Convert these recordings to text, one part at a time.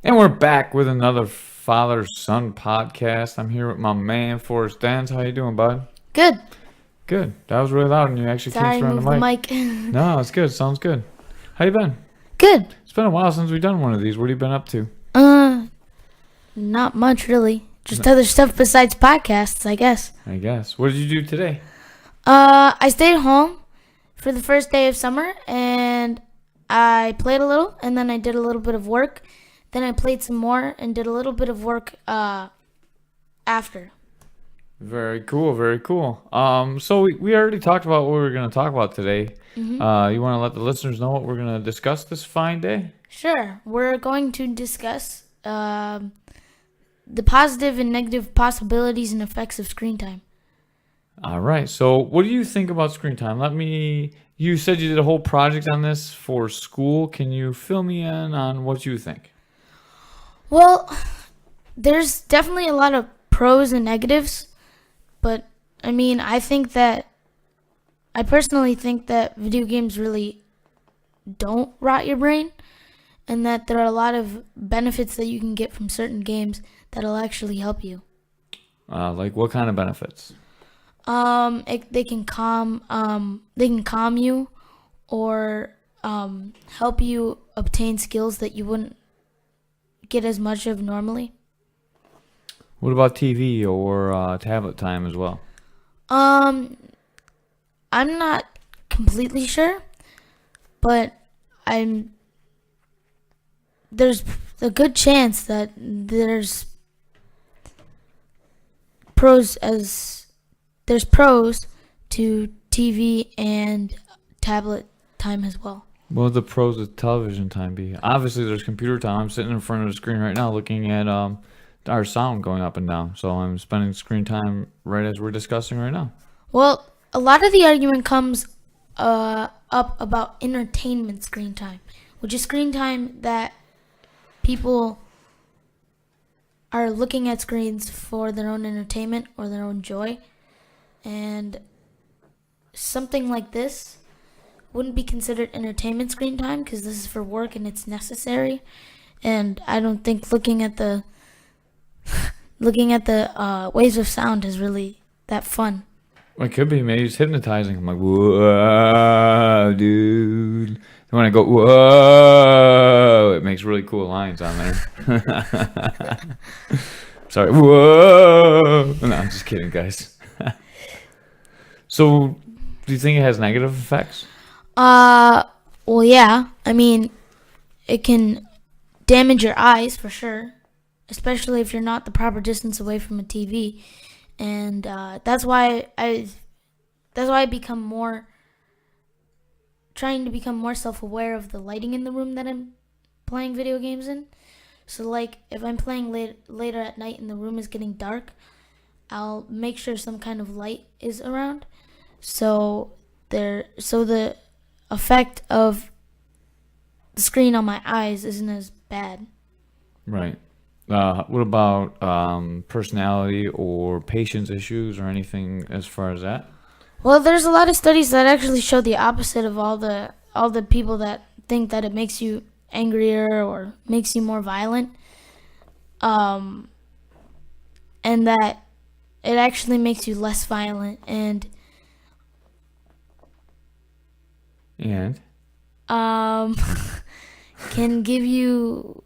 And we're back with another father-son podcast. I'm here with my man, Forrest Dance. How you doing, bud? Good. Good. That was really loud, and you actually came Sorry, through on the move the mic. mic. No, it's good. Sounds good. How you been? Good. It's been a while since we've done one of these. What have you been up to? Not much really. Just other stuff besides podcasts, I guess. I guess. What did you do today? I stayed home for the first day of summer and I played a little and then I did a little bit of work. Then I played some more and did a little bit of work after. Very cool. Very cool. So we already talked about what we were going to talk about today. You want to let the listeners know what we're going to discuss this fine day? Sure. We're going to discuss the positive and negative possibilities and effects of screen time. All right. So, what do you think about screen time? You said you did a whole project on this for school. Can you fill me in on what you think? Well, there's definitely a lot of pros and negatives, but I mean, I personally think that video games really don't rot your brain, and that there are a lot of benefits that you can get from certain games that'll actually help you. Like what kind of benefits? They can calm you, or help you obtain skills that you wouldn't get as much of normally. What about TV or tablet time as well? Um, I'm not completely sure, but I'm there's a good chance that pros as there's pros to TV and tablet time as well. What would the pros of television time be? Obviously, there's computer time. I'm sitting in front of the screen right now looking at our sound going up and down. So I'm spending screen time right as we're discussing right now. Well, a lot of the argument comes up about entertainment screen time, which is screen time that people are looking at screens for their own entertainment or their own joy. And something like this wouldn't be considered entertainment screen time because this is for work and it's necessary. And I don't think looking at the waves of sound is really that fun. It could be. Maybe it's hypnotizing. I'm like, whoa, dude. When I go, whoa, it makes really cool lines on there. Sorry, whoa. No, I'm just kidding, guys. So, do you think it has negative effects? Well, yeah. I mean, it can damage your eyes for sure, especially if you're not the proper distance away from a TV. And that's why I become more trying to become more self-aware of the lighting in the room that I'm playing video games in. So like if I'm playing later at night and the room is getting dark, I'll make sure some kind of light is around. So the effect of the screen on my eyes isn't as bad. Right. What about personality or patience issues or anything as far as that? Well, there's a lot of studies that actually show the opposite of all the people that think that it makes you angrier or makes you more violent. Um, and that it actually makes you less violent and And um, can give you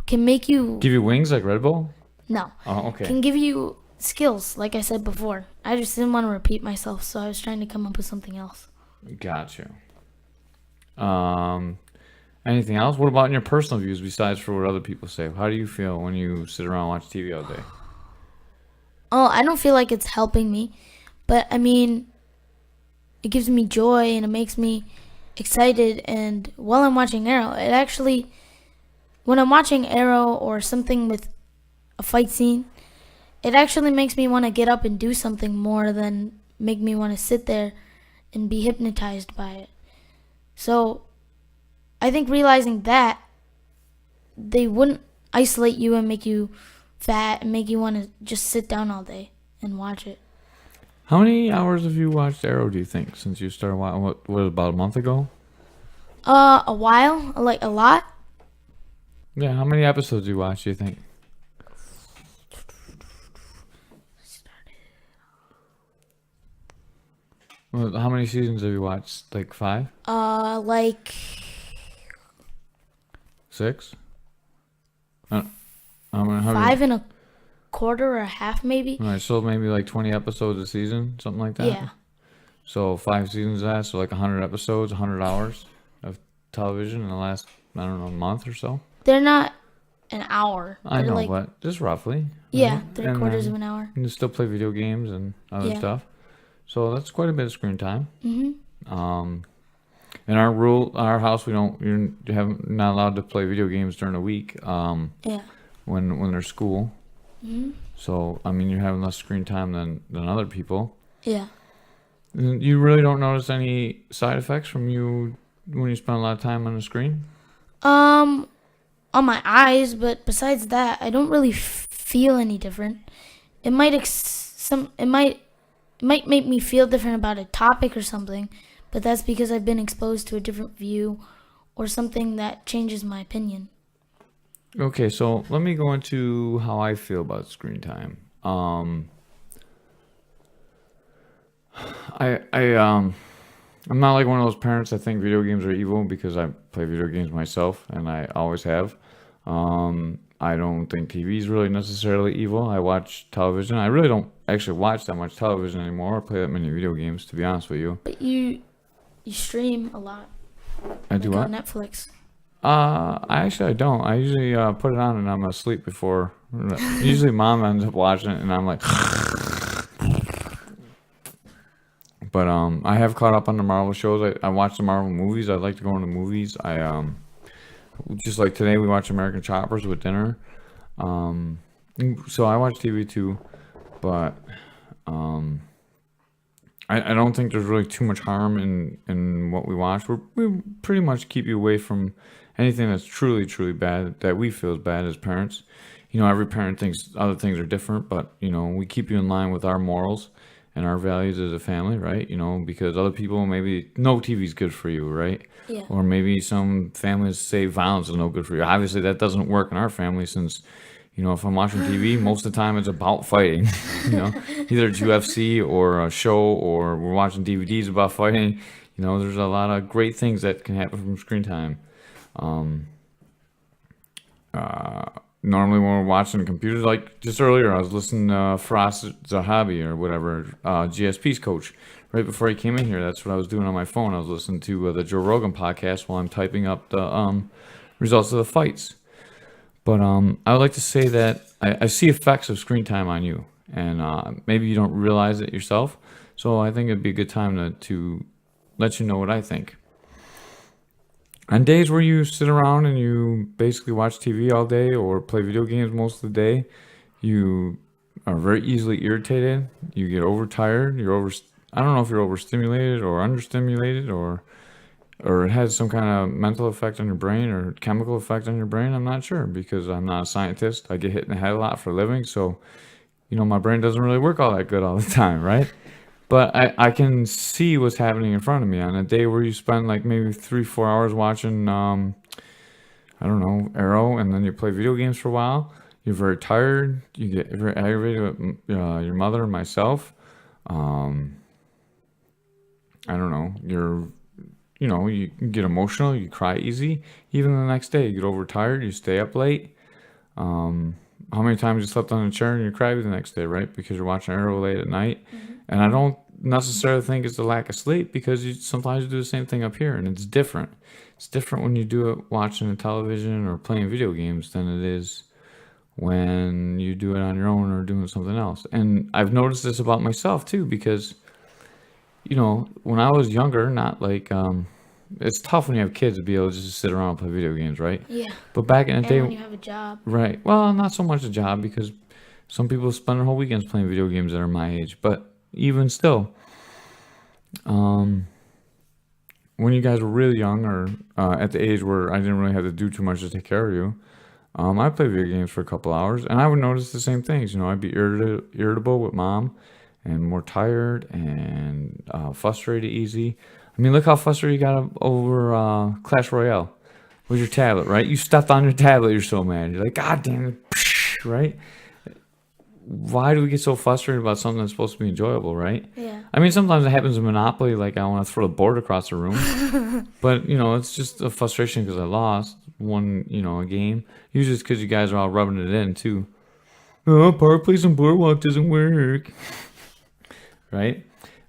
can make you give you wings like Red Bull? no Oh, okay. can give you skills like I said before. I just didn't want to repeat myself, so I was trying to come up with something else. Got you. Um, Anything else? What about in your personal views besides for what other people say? How do you feel when you sit around and watch TV all day? Oh, I don't feel like it's helping me, but I mean, it gives me joy and it makes me excited. And while I'm watching Arrow, when I'm watching Arrow or something with a fight scene, it actually makes me want to get up and do something more than make me want to sit there and be hypnotized by it. So I think realizing that they wouldn't isolate you and make you fat and make you want to just sit down all day and watch it. How many hours have you watched Arrow, do you think, since you started watching? What about a month ago? A while, like a lot. Yeah, how many episodes do you watch, do you think? Well, how many seasons have you watched? Like 5? Like 6? How many? 5.25 or a half, maybe. All right, so maybe like 20 episodes a season, something like that. Yeah. So 5 seasons of that, so like 100 episodes, 100 hours of television in the last, I don't know, month or so. They're not an hour. I They're know, like, but just roughly. yeah, right? 3/4 then of an hour. you still play video games and other Yeah. stuff. So that's quite a bit of screen time. Mm-hmm. In our house, you're not allowed to play video games during the week. Yeah. When there's school. Mm-hmm. So I mean, you're having less screen time than other people. Yeah. And you really don't notice any side effects from you when you spend a lot of time on the screen. On my eyes, but besides that, I don't really feel any different. It might it might make me feel different about a topic or something, but that's because I've been exposed to a different view or something that changes my opinion. Okay, so let me go into how I feel about screen time. I'm not like one of those parents that think video games are evil because I play video games myself and I always have. I don't think TV is really necessarily evil. I watch television. I really don't actually watch that much television anymore or play that many video games, to be honest with you. But you stream a lot, I do like what? on Netflix. I don't. I usually put it on and I'm asleep before. Usually, mom ends up watching it, and I'm like. But I have caught up on the Marvel shows. I watch the Marvel movies. I like to go into movies. I just like today we watched American Choppers with dinner. So I watch TV too, but I don't think there's really too much harm in what we watch. We pretty much keep you away from anything that's truly bad that we feel is bad as parents. You know, every parent thinks other things are different, but you know, we keep you in line with our morals and our values as a family, right? You know, because other people maybe no TV's good for you, right? Yeah. Or maybe some families say violence is no good for you. Obviously, that doesn't work in our family since, you know, if I'm watching TV, most of the time it's about fighting. You know, either it's UFC or a show or we're watching DVDs about fighting. You know, there's a lot of great things that can happen from screen time. Normally when we're watching computers, like just earlier, I was listening to Firas Zahabi or whatever, GSP's coach. Right before he came in here, that's what I was doing on my phone. I was listening to the Joe Rogan podcast while I'm typing up the results of the fights. But I would like to say that I see effects of screen time on you, and maybe you don't realize it yourself. So I think it'd be a good time to let you know what I think. On days where you sit around and you basically watch TV all day or play video games most of the day, you are very easily irritated. You get overtired. I don't know if you're overstimulated or understimulated or it has some kind of mental effect on your brain or chemical effect on your brain. I'm not sure because I'm not a scientist. I get hit in the head a lot for a living, so you know my brain doesn't really work all that good all the time, right? But I can see what's happening in front of me on a day where you spend like maybe 3-4 hours watching I don't know, Arrow, and then you play video games for a while. You're very tired. You get very aggravated with your mother and myself. I don't know. You get emotional. You cry easy. Even the next day, you get overtired. You stay up late. How many times you slept on a chair and you cried the next day, right? Because you're watching Arrow late at night. Mm-hmm. And I don't necessarily think it's the lack of sleep because sometimes you do the same thing up here and it's different. It's different when you do it watching a television or playing video games than it is when you do it on your own or doing something else. And I've noticed this about myself too because, you know, when I was younger, not like, it's tough when you have kids to be able to just sit around and play video games, right? Yeah. But back in the day, when you have a job. Right. Well, not so much a job because some people spend their whole weekends playing video games that are my age. But even still, when you guys were really young or at the age where I didn't really have to do too much to take care of you, I played video games for a couple hours and I would notice the same things. You know, I'd be irritable with mom and more tired and frustrated easy. I mean, look how frustrated you got over Clash Royale. with your tablet, right? You stepped on your tablet, you're so mad. You're like, God damn it, right? Why do we get so frustrated about something that's supposed to be enjoyable, right? Yeah. I mean, sometimes it happens in Monopoly, like I want to throw the board across the room. But, it's just a frustration because I lost a game. Usually it's because you guys are all rubbing it in, too. Oh, power plays on boardwalk doesn't work. Right?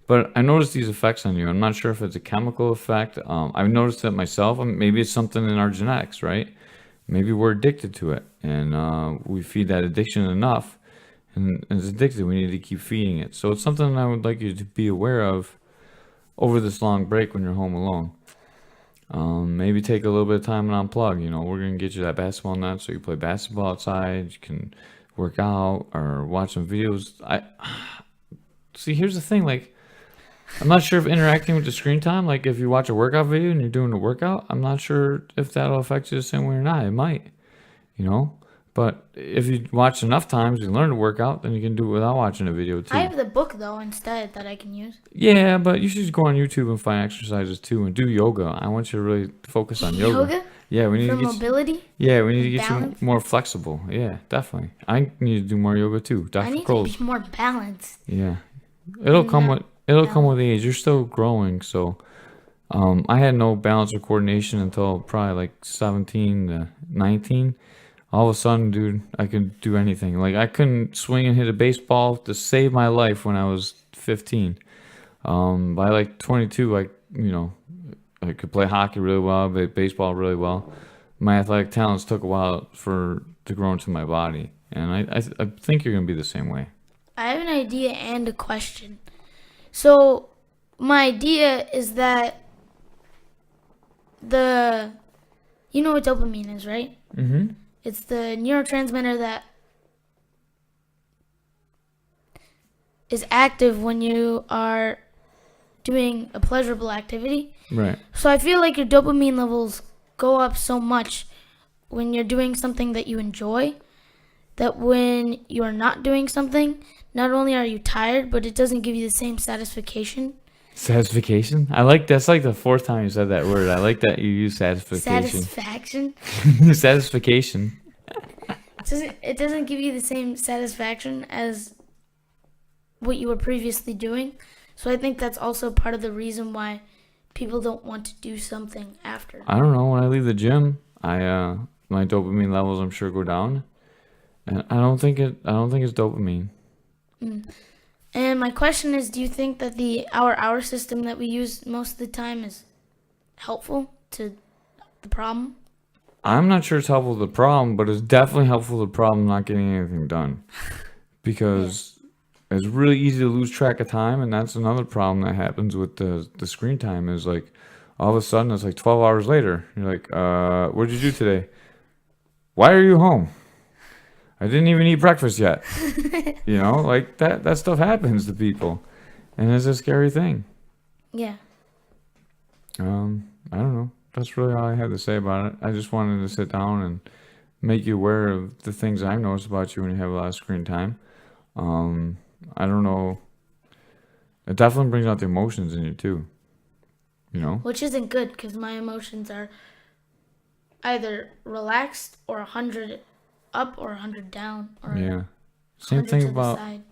But I noticed these effects on you. I'm not sure if it's a chemical effect. I've noticed it myself. Maybe it's something in our genetics, right? Maybe we're addicted to it. And we feed that addiction enough. And it's addicted. We need to keep feeding it. So it's something I would like you to be aware of over this long break when you're home alone. Maybe take a little bit of time and unplug. We're going to get you that basketball net so you play basketball outside. You can work out or watch some videos. See, here's the thing. Like, I'm not sure if interacting with the screen time, like if you watch a workout video and you're doing a workout, I'm not sure if that'll affect you the same way or not. It might, you know. But if you watch enough times and learn to work out, then you can do it without watching a video too. I have the book though instead that I can use. Yeah, but you should just go on YouTube and find exercises too and do yoga. I want you to really focus on yoga. Yeah, we need for to get mobility. we need to get balance? you more flexible. Yeah, definitely. I need to do more yoga too. I Dr. need Kroll's. to be more balanced. Yeah, it'll come not with age. You're still growing, so I had no balance or coordination until probably like 17 to 19. All of a sudden, dude, I could do anything. Like I couldn't swing and hit a baseball to save my life when I was 15. By like 22, I could play hockey really well, baseball really well. My athletic talents took a while to grow into my body, and I think you're gonna be the same way. I have an idea and a question. So, my idea is that you know what dopamine is, right? Mm-hmm. It's the neurotransmitter that is active when you are doing a pleasurable activity. Right. So I feel like your dopamine levels go up so much when you're doing something that you enjoy that when you're not doing something, not only are you tired, but it doesn't give you the same satisfaction. Satisfaction? That's like the fourth time you said that word. I like that you use satisfaction. Satisfaction. Satisfaction. It doesn't give you the same satisfaction as what you were previously doing. So I think that's also part of the reason why people don't want to do something after. I don't know. When I leave the gym, my dopamine levels I'm sure go down, and I don't think it's dopamine. And my question is, do you think that the hour system that we use most of the time is helpful to the problem? I'm not sure it's helpful to the problem, but it's definitely helpful to the problem not getting anything done. Because it's really easy to lose track of time, and that's another problem that happens with the screen time is like all of a sudden it's like 12 hours later. You're like, what did you do today? Why are you home? I didn't even eat breakfast yet. Like that stuff happens to people. And it's a scary thing. Yeah. I don't know. That's really all I had to say about it. I just wanted to sit down and make you aware of the things I noticed about you when you have a lot of screen time. I don't know. It definitely brings out the emotions in you too. Which isn't good because my emotions are either relaxed or 100 up or 100 down. Or yeah. Same 100 thing to the about. side.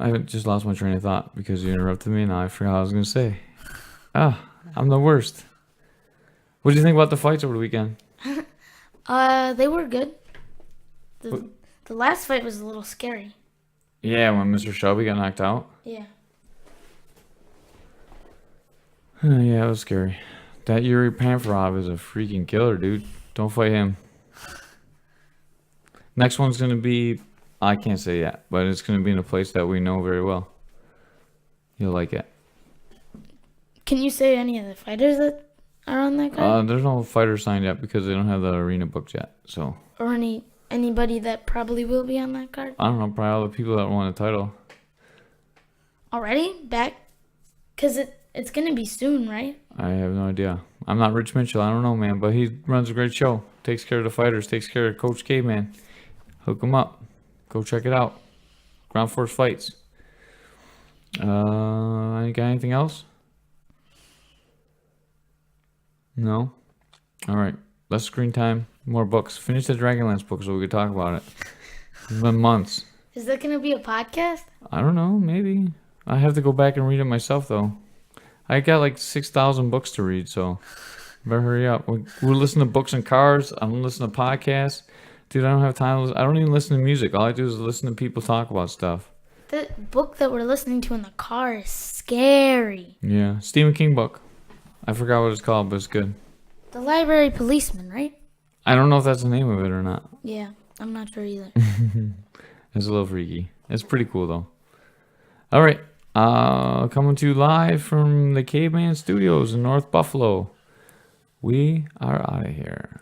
I just lost my train of thought because you interrupted me and now I forgot what I was going to say. I'm the worst. What do you think about the fights over the weekend? They were good. The last fight was a little scary. Yeah, when Mr. Shelby got knocked out. Yeah. Yeah, it was scary. That Yuri Panfarov is a freaking killer, dude. Don't fight him. Next one's going to be, I can't say yet, but it's going to be in a place that we know very well. You'll like it. Can you say any of the fighters that are on that card? There's no fighters signed yet because they don't have the arena booked yet. So. Or anybody that probably will be on that card? I don't know, probably all the people that won the title. Already? Back? Because it's going to be soon, right? I have no idea. I'm not Rich Mitchell. I don't know, man. But he runs a great show. Takes care of the fighters. Takes care of Coach K, man. Hook him up. Go check it out. Ground Force Fights. You got anything else? No? All right. Less screen time, more books. Finish the Dragonlance book so we could talk about it. It's been months. Is that gonna be a podcast? I don't know. Maybe. I have to go back and read it myself, though. I got like 6,000 books to read, so better hurry up. We're listening to books in cars. I'm listening to podcasts. Dude, I don't have time. I don't even listen to music. All I do is listen to people talk about stuff. The book that we're listening to in the car is scary. Yeah. Stephen King book. I forgot what it's called, but it's good. The Library Policeman, right? I don't know if that's the name of it or not. Yeah, I'm not sure either. It's a little freaky. It's pretty cool, though. All right. Coming to you live from the Caveman Studios in North Buffalo. We are out of here.